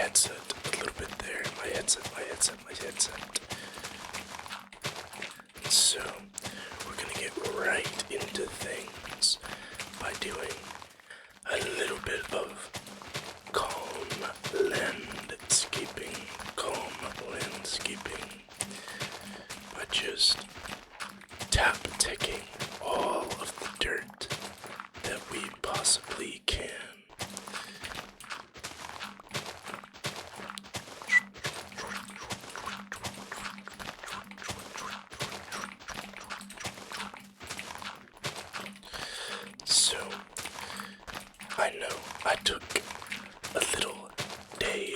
headset, a little bit there, my headset. So, we're gonna get right into things by doing a little bit of calm landscaping, by just tap-ticking all of the dirt that we possibly can. So, I know I took a little day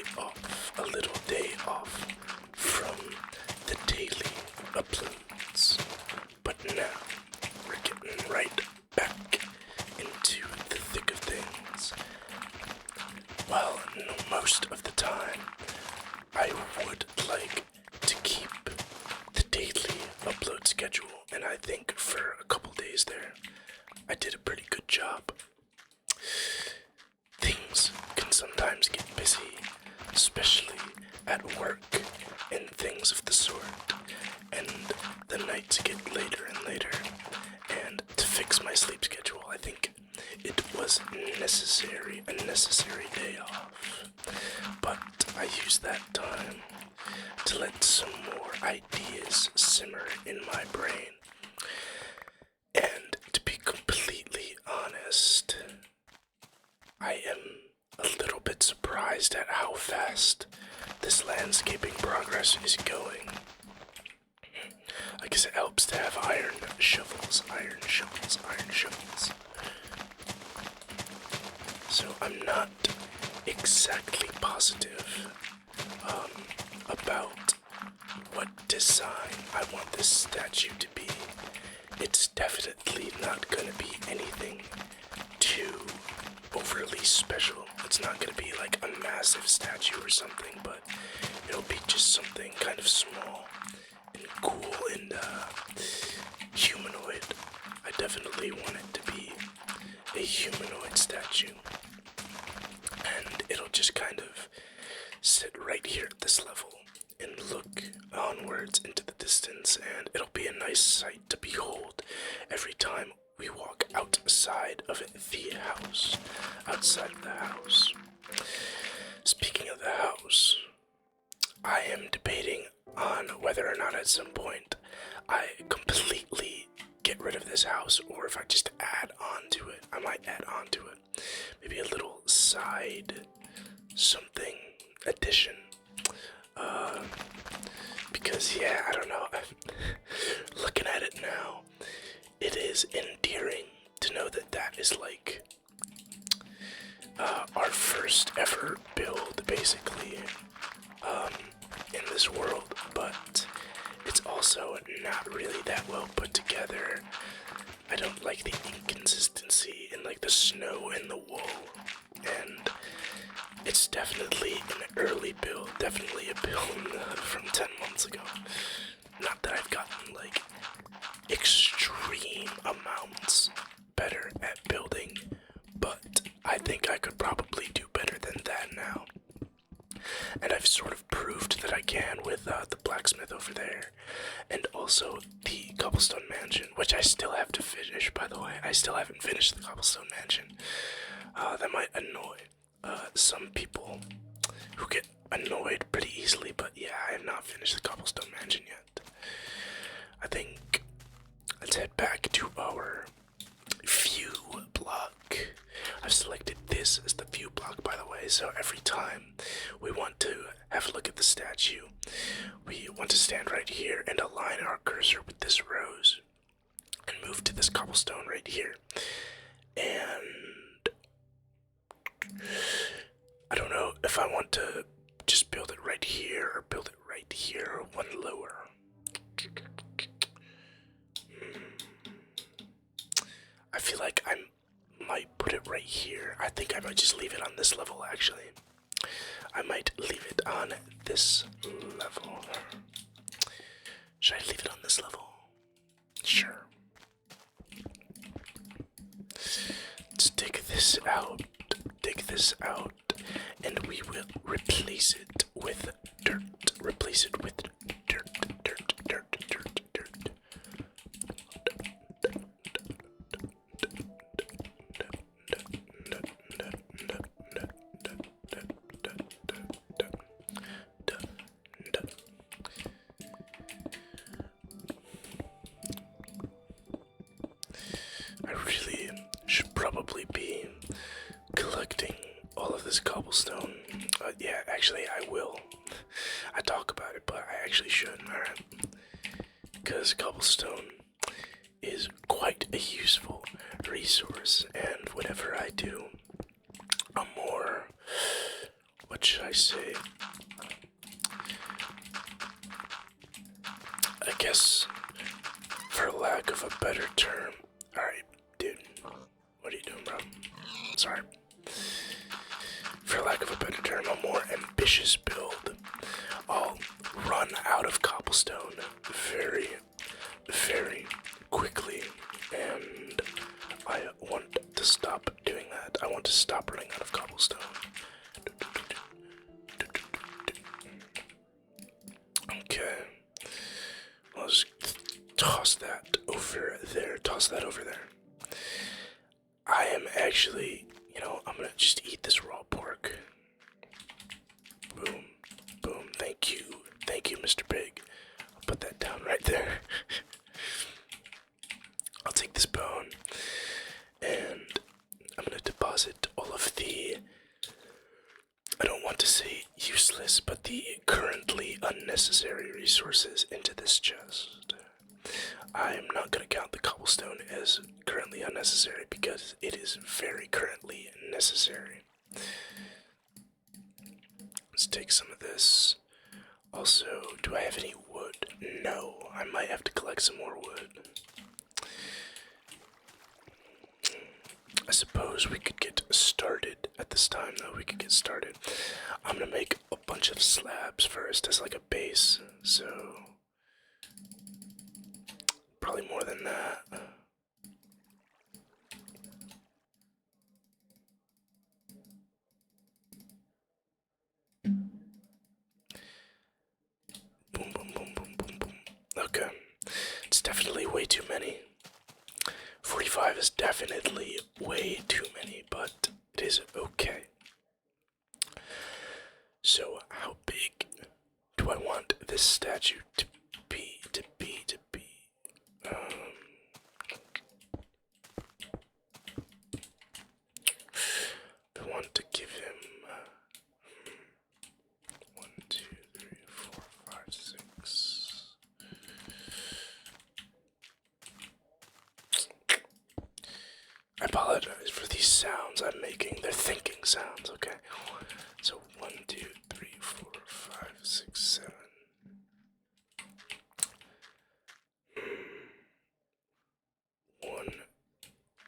off from the daily uploads, but now we're getting right back into the thick of things. Well, no, most of the time, I would like to keep the daily upload schedule, and I think for a couple days there, I did a pretty good job. Things can sometimes get busy, especially at work and things of the sort, and the nights get later and later, and to fix my sleep schedule, I think it was a necessary day off. But I used that time to let some more ideas simmer in my brain. And to be completely honest, I am a little bit surprised at how fast this landscaping progress is going. I guess it helps to have iron shovels. So I'm not exactly positive about what design I want this statue to be. It's definitely not gonna be anything too overly special. It's not gonna be like a massive statue or something, but it'll be just something kind of small and cool and humanoid. I definitely want it to be a humanoid statue. And it'll just kind of sit right here at this level and look onwards into the distance, and it'll be a nice sight to behold every time we walk outside of the house. Speaking of the house, I am debating on whether or not at some point I completely get rid of this house, or if I just add on to it. I might add on to it. Maybe a little side something addition. Because yeah, I don't know. Looking at it now, it is endearing to know that that is like our first ever build, basically, in this world, but it's also not really that well put together. I don't like the inconsistency in like the snow and the wool, and it's definitely an early build, definitely a build from 10 months ago. Not that I've gotten like extreme amounts better at building, but I think I could probably do better than that now. And I've sort of proved that I can with the blacksmith over there, and also the cobblestone mansion, which I still have to finish, by the way. I still haven't finished the cobblestone mansion. That might annoy some people who get annoyed pretty easily, but yeah, I have not finished the cobblestone mansion yet. I think let's head back to our view block. I've selected this as the view block, by the way, so every time we want to have a look at the statue, we want to stand right here and align our cursor with this rose and move to this cobblestone right here. And I don't know if I want to just build it right here or build it right here or one lower. I feel like I might put it right here. I think I might just leave it on this level, actually. I might leave it on this level. Should I leave it on this level? Sure. Let's dig this out. Dig this out. and we will replace it with dirt. Replace it with dirt, dirt, dirt, dirt, dirt. I really should probably be collecting all of this cobblestone. Yeah, actually I will. I talk about it, but I actually shouldn't, alright? Because cobblestone is quite a useful resource, and whenever I do a more, what should I say? I guess, for lack of a better term. Alright, dude. What are you doing, bro? Sorry. For lack of a better term, a more ambitious build. I'll run out of cobblestone very, very quickly, and I want to stop doing that. I want to stop running out of cobblestone. Okay. I'll just toss that over there. Toss that over there. I am actually, I'm gonna just eat this raw pork. Boom. Boom. Thank you. Thank you, Mr. Pig. I'll put that down right there. I'll take this bone, and I'm gonna deposit all of the, I don't want to say useless, but the currently unnecessary resources into this chest. I'm not going to count the cobblestone as currently unnecessary because it is very currently necessary. Let's take some of this. Also, do I have any wood? No, I might have to collect some more wood. I suppose we could get started at this time, though. We could get started. I'm going to make a bunch of slabs first as like a base, so probably more than that. Boom, boom, boom, boom, boom, boom. Okay. It's definitely way too many. 45 is definitely way too many, but it is okay. So, how big do I want this statue to be? I want to give him 1, 2, 3, 4, 5, 6. I apologize for these sounds I'm making. They're thinking sounds, okay? So 1, 2, 3, 4, 5, 6, 7.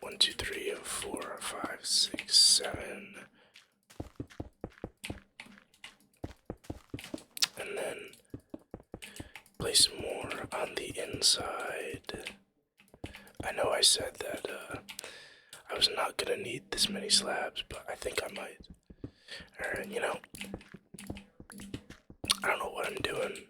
1, 2, 3, 4, 5, 6, 7. And then place more on the inside. I know I said that I was not gonna need this many slabs, but I think I might. Or, I don't know what I'm doing.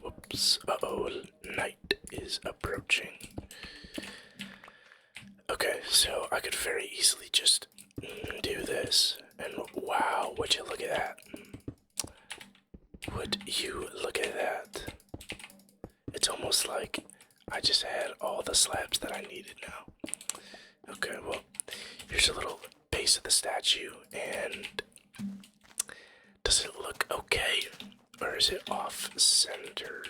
Whoops. Uh-oh, night is approaching. Okay, so I could very easily just do this, and wow, would you look at that? Would you look at that? It's almost like I just had all the slabs that I needed now. Okay, well, here's a little base of the statue, and does it look okay? Or is it off center?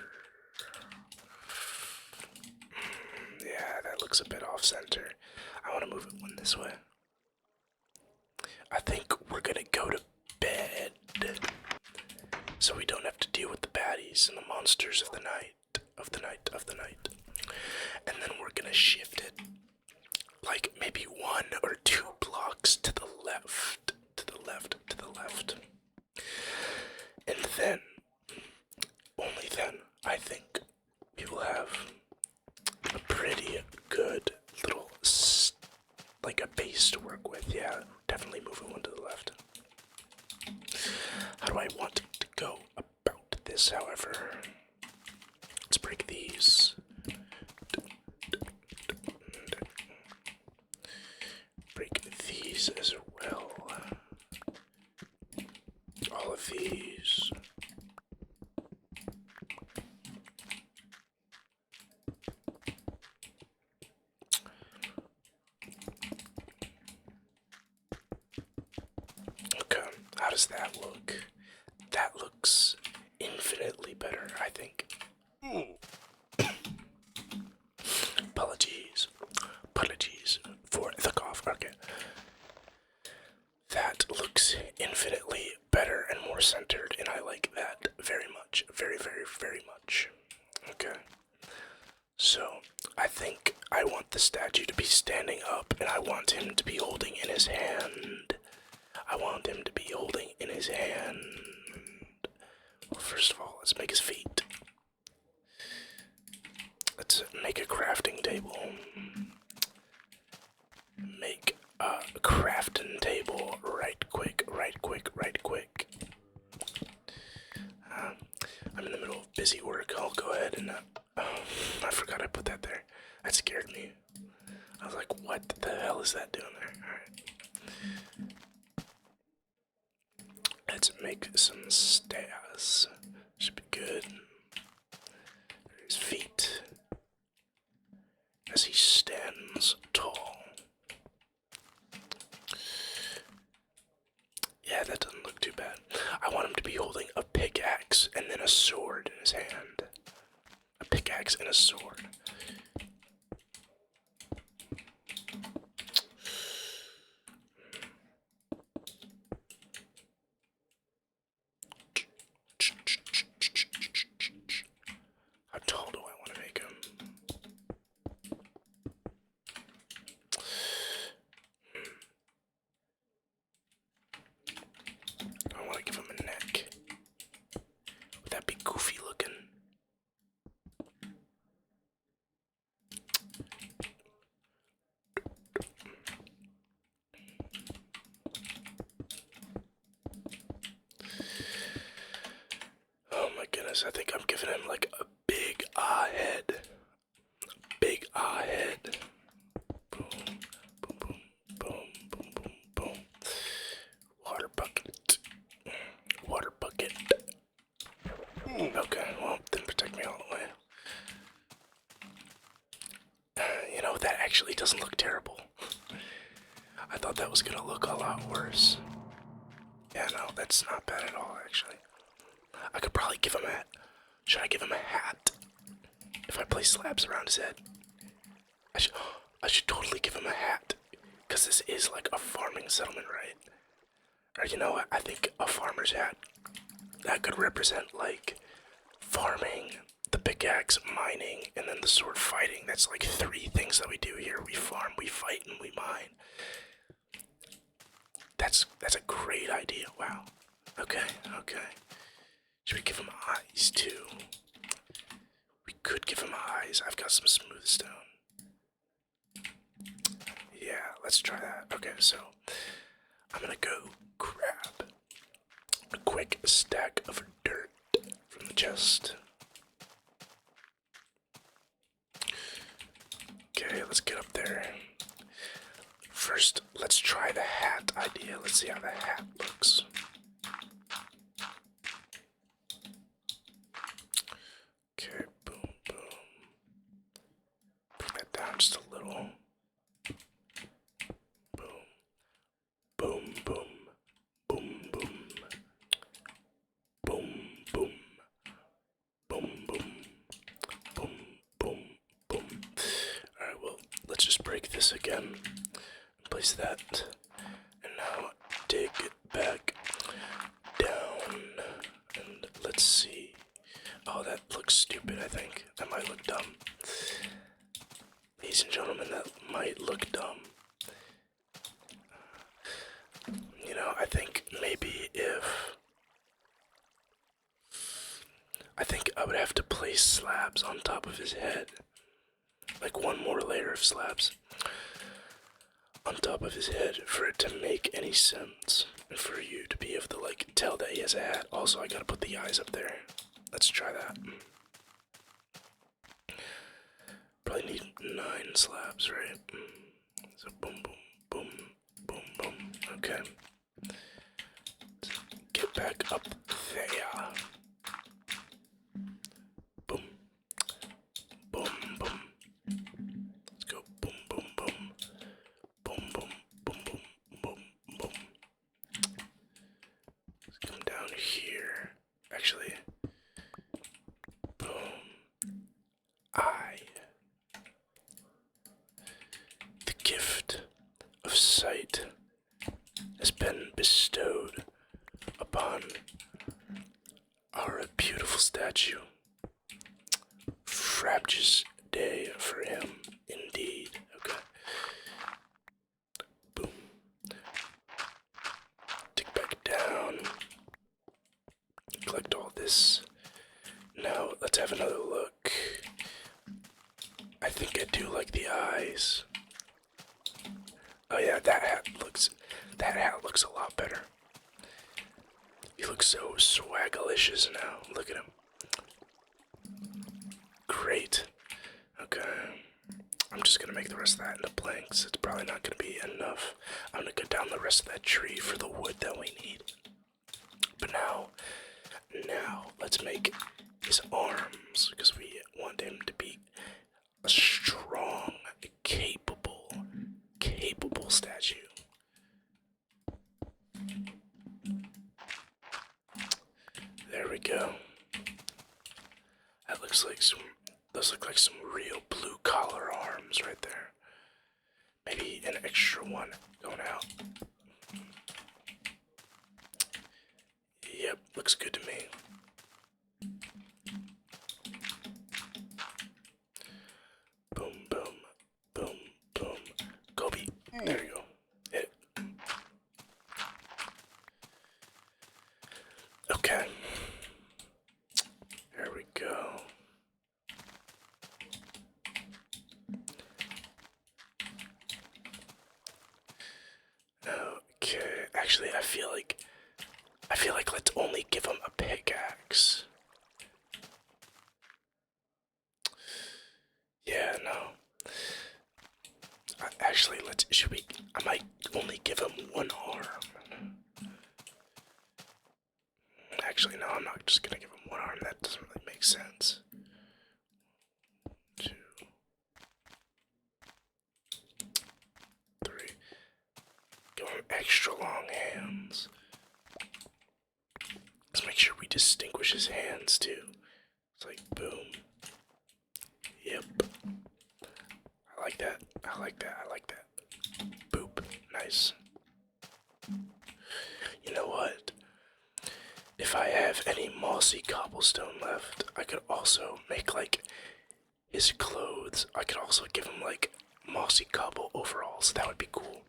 Yeah, that looks a bit off center. I want to move it one this way. I think we're gonna go to bed, so we don't have to deal with the baddies and the monsters of the night. And then we're gonna shift it like maybe 1 or 2 blocks to the left. And then, only then, I think we will have a pretty good little these as well. All of these. Okay, how does that look? That looks infinitely better, I think. Apologies. Apologies for the cough. Okay. That looks infinitely better and more centered, and I like that very much. Very, very, very much. Okay. So, I think I want the statue to be standing up, and I want him to be holding in his hand. I want him to be holding in his hand. Well, first of all, let's make his feet. Let's make a crafting table. Make a crafting table right quick. I'm in the middle of busy work. I'll go ahead and... I forgot I put that there. That scared me. I was like, what the hell is that doing there? Alright. Let's make some stairs. Should be good. His feet. As he stands tall. Yeah, that doesn't look too bad. I want him to be holding a pickaxe and then a sword in his hand. A pickaxe and a sword. How tall do I want to make him? I want to give him a neck. Would that be goofy looking? Oh my goodness, I think I'm giving him like a big head. Big head. Boom, boom, boom, boom, boom, boom, boom. Water bucket. Water bucket. Okay, well, didn't protect me all the way. You know, that actually doesn't look terrible. I thought that was gonna look a lot worse. Yeah, no, that's not bad at all, actually. I could probably give him a... Should I give him a hat? If I place slabs around his head? I should totally give him a hat. Because this is like a farming settlement, right? Or you know what, I think a farmer's hat, that could represent like farming, the pickaxe, mining, and then the sword fighting. That's like 3 things that we do here. We farm, we fight, and we mine. That's a great idea, wow. Okay. Should we give him eyes too? We could give him eyes. I've got some smooth stone. Yeah, let's try that. Okay, so I'm gonna go grab a quick stack of dirt from the chest. Okay, let's get up there. First, let's try the hat idea. Let's see how the hat looks. Okay, boom, boom. Bring that down just a little. Boom. Boom, boom. Boom, boom. Boom, boom. Boom, boom. Boom, boom, boom. Alright, well, let's just break this again. Place that. And now dig it back down. And let's see. Oh, that looks stupid, I think. That might look dumb. Ladies and gentlemen, that might look dumb. You know, I think maybe I think I would have to place slabs on top of his head. Like 1 more layer of slabs on top of his head for it to make any sense. And for you to be able to, like, tell that he has a hat. Also, I gotta put the eyes up there. Let's try that. Probably need 9 slabs, right? So boom, boom, boom, boom, boom. Okay. Get back up there. Boom. Boom, boom. Let's go. Boom, boom, boom. Boom, boom, boom, boom, boom, boom. Let's come down here. Actually, boom. The gift of sight has been bestowed upon our beautiful statue. Frabjous day for him, indeed. Okay. Boom. Dig back down. Collect all this. Now, let's have another look. I think I do like the eyes. Oh yeah, that hat looks a lot better. He looks so swagalicious now. Look at him. Great. Okay. I'm just gonna make the rest of that into planks. It's probably not gonna be enough. I'm gonna cut down the rest of that tree for the wood that we need. But now let's make his arms, because we want him to be a strong, capable statue. There we go. That looks like those look like some real blue collar arms right there. Maybe an extra one going out. Yep, looks good to me. Boom, boom, boom, boom. Kobe, there you go. Hit it. Okay. There we go. Okay, actually I feel like let's only give him a pickaxe. Yeah, no. Actually, I might only give him one arm. Actually, no, I'm not just gonna give him one arm. That doesn't really make sense. 2, 3. Give him extra long hands. Let's make sure we distinguish his hands too. It's like boom. Yep. I like that. I like that. I like that. Boop. Nice. You know what? If I have any mossy cobblestone left, I could also make like his clothes. I could also give him like mossy cobble overalls. That would be cool.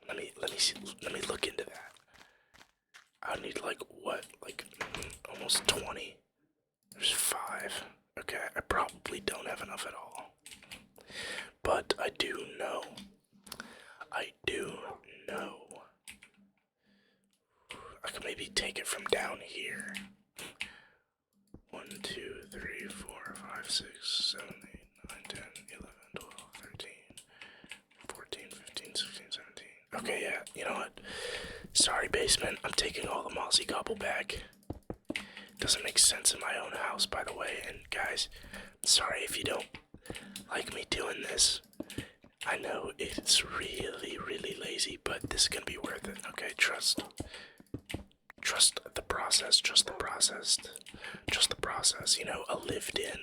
Let me look into that. I need like what? Like almost 20. There's 5. Okay, I probably don't have enough at all. But I do know. I could maybe take it from down here. 1, 2, 3, 4, 5, 6, 7, 8, 9, 10, 11, 12, 13, 14, 15, 16, 17. Okay, yeah, you know what? Sorry, basement. I'm taking all the mossy cobble back. Doesn't make sense in my own house, by the way. And guys, sorry if you don't like me doing this. I know it's really, really lazy, but this is gonna be worth it. Okay, trust the process. Trust the process. Trust the process. You know, a lived-in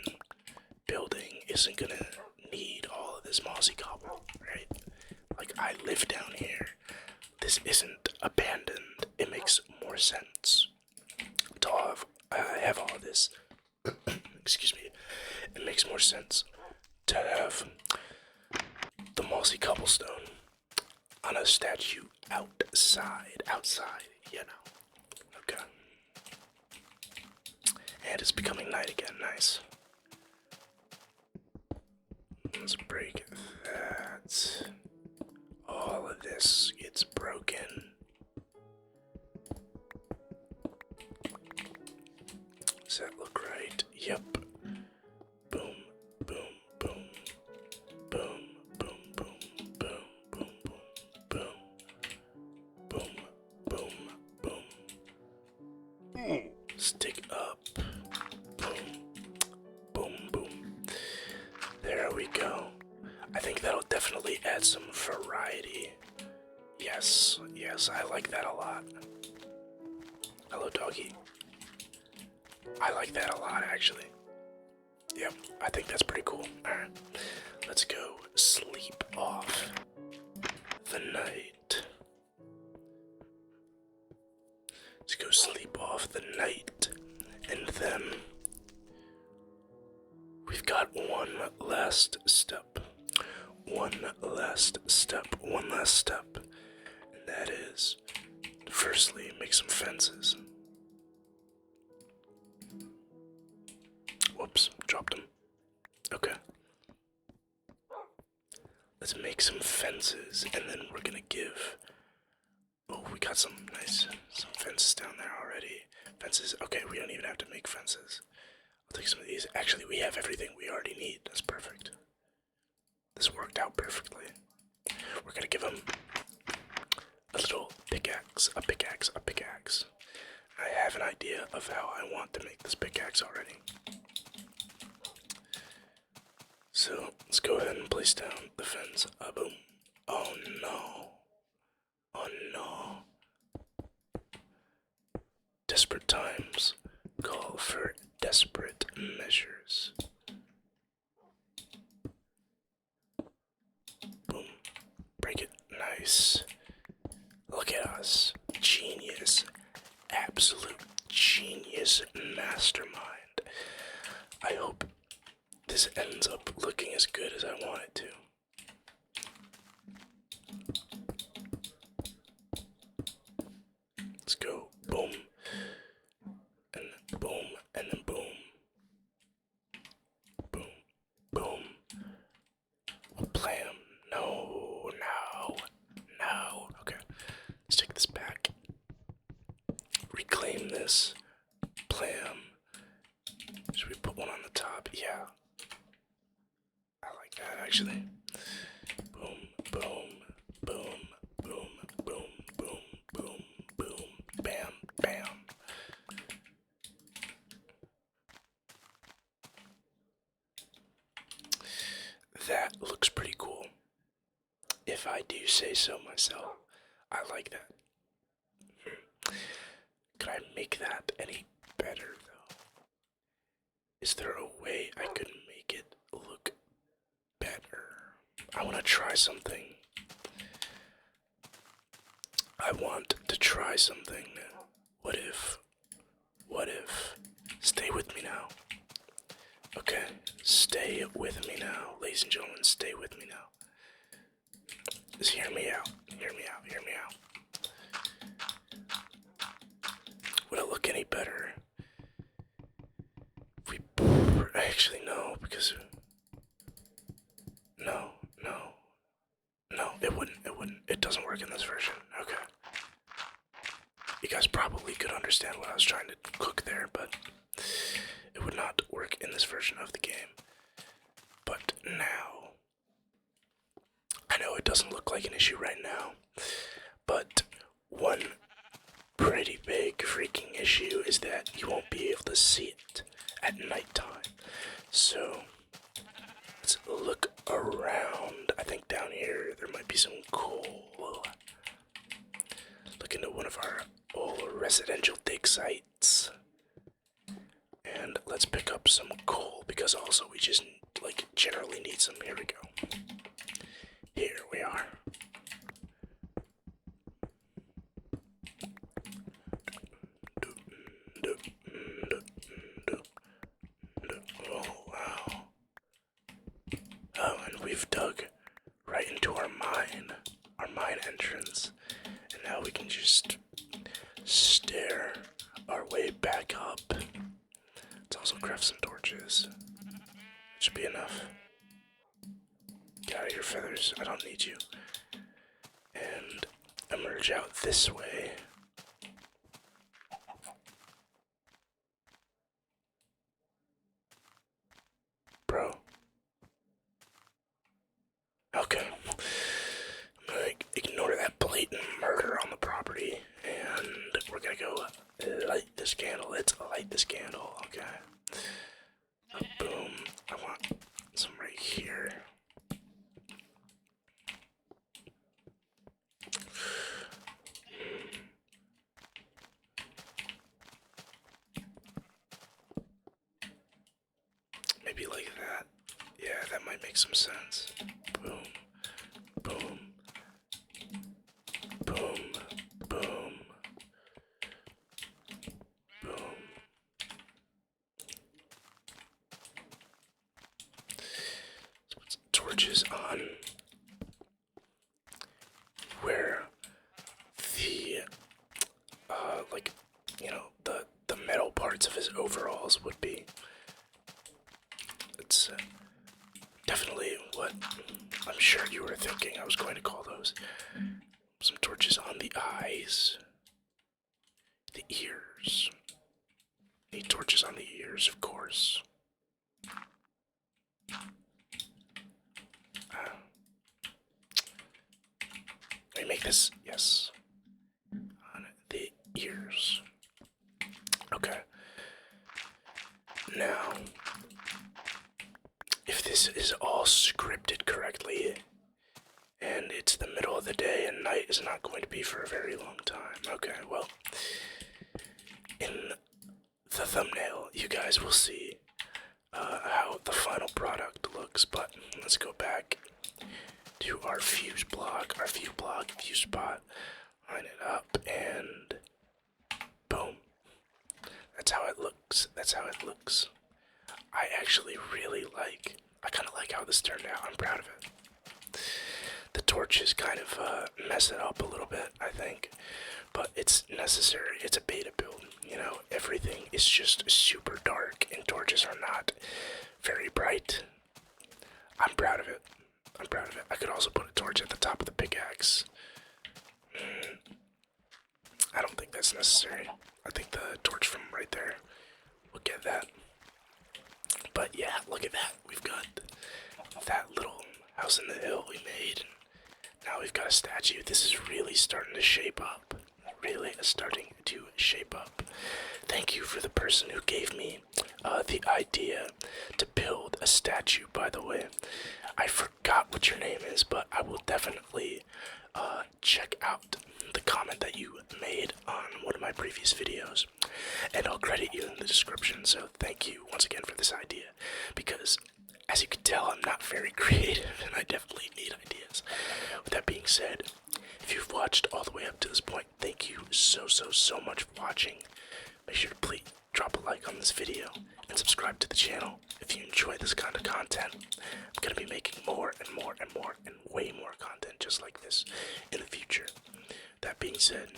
building isn't gonna need all of this mossy cobble, right? Like, I live down here. This isn't abandoned. It makes more sense to have all of this. Excuse me. It makes more sense to have the mossy cobblestone on a statue outside, you know. Okay. And it's becoming night again, nice. Let's break that. All of this gets broken. Does that look right? Yep. Boom, boom, boom. Boom, boom, boom, boom, boom, boom, boom. Boom. Stick up. Boom. Boom, boom. There we go. I think that'll definitely add some variety. Yes, yes, I like that a lot. Hello, doggy. I like that a lot, actually. Yep, I think that's pretty cool. Alright, let's go sleep off the night. Let's go sleep off the night. And then we've got one last step. One last step. And that is, firstly, make some fences. Whoops, dropped them. Okay. Let's make some fences, and then we're gonna give... Oh, we got some fences down there already. Fences, okay, we don't even have to make fences. I'll take some of these. Actually, we have everything we already need. That's perfect. This worked out perfectly. We're gonna give him a little pickaxe, a pickaxe. I have an idea of how I want to make this pickaxe already. So, let's go ahead and place down the fence. Boom. Oh no. Oh no. Desperate times call for desperate measures. Boom. Break it. Nice. Look at us. Genius. Absolute genius mastermind. I hope this ends up looking as good as I want it to. Let's go. Boom. And then boom. And then boom. Boom. Boom. Blam. No. Okay. Let's take this back. Reclaim this. Blam. Should we put one on the top? Yeah. I like that, actually. Boom, boom, boom, boom, boom, boom, boom, boom, bam, bam. That looks pretty cool. If I do say so myself. I like that. Could I make that any better, though? Is there a way I could make it look better? I want to try something. What if, stay with me now. Okay, stay with me now, ladies and gentlemen, stay with me now. Just hear me out. Would it look any better? If we, actually no, because, no, it wouldn't, it doesn't work in this version, okay. You guys probably could understand what I was trying to cook there, but it would not work in this version of the game. But now, I know it doesn't look like an issue right now, but one pretty big freaking issue is that you won't be able to see it at nighttime. So, let's look around. I think down here there might be some coal. Look into one of our old residential dig sites. And let's pick up some coal, because also we just, like, generally need some. Here we go. Here we are. Oh, wow. Oh, and we've dug right into our mine entrance. And now we can just stair our way back up. Let's also craft some torches. That should be enough. Get out of here, feathers. I don't need you. And emerge out this way. Bro. Okay. I'm gonna ignore that blatant murder on the property. And we're gonna go light this candle. Let's light might make some sense. Boom, boom, boom, boom, boom. Let's put some torches on where the like, you know, the metal parts of his overalls would be. It's definitely what I'm sure you were thinking I was going to call those. Some torches on the eyes, the ears. Need torches on the ears, of course. Let me make this, yes, on the ears. Okay. Now, if this is all scripted correctly, and it's the middle of the day and night is not going to be for a very long time. Okay, well, in the thumbnail, you guys will see how the final product looks, but let's go back to our view spot, line it up, and boom. That's how it looks. I actually really I kind of like how this turned out. I'm proud of it. The torches kind of mess it up a little bit, I think, but it's necessary. It's a beta build, you know, everything is just super dark and torches are not very bright. I'm proud of it. I could also put a torch at the top of the pickaxe. I don't think that's necessary. I think the torch from right there will get that. But yeah, look at that. We've got that little house in the hill we made. Now we've got a statue. This is really starting to shape up. Thank you for the person who gave me the idea to build a statue, by the way. I forgot what your name is, but I will definitely check out the comment that you made on one of my previous videos, and I'll credit you in the description. So thank you once again for this idea, because as you can tell, I'm not very creative and I definitely need ideas. With that being said, if you've watched all the way up to this point, thank you so much for watching. Make sure to please drop a like on this video and subscribe to the channel if you enjoy this kind of content. I'm going to be making more and way more content just like this in the future. That being said,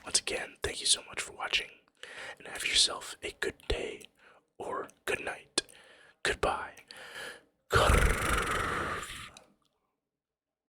once again, thank you so much for watching, and have yourself a good day.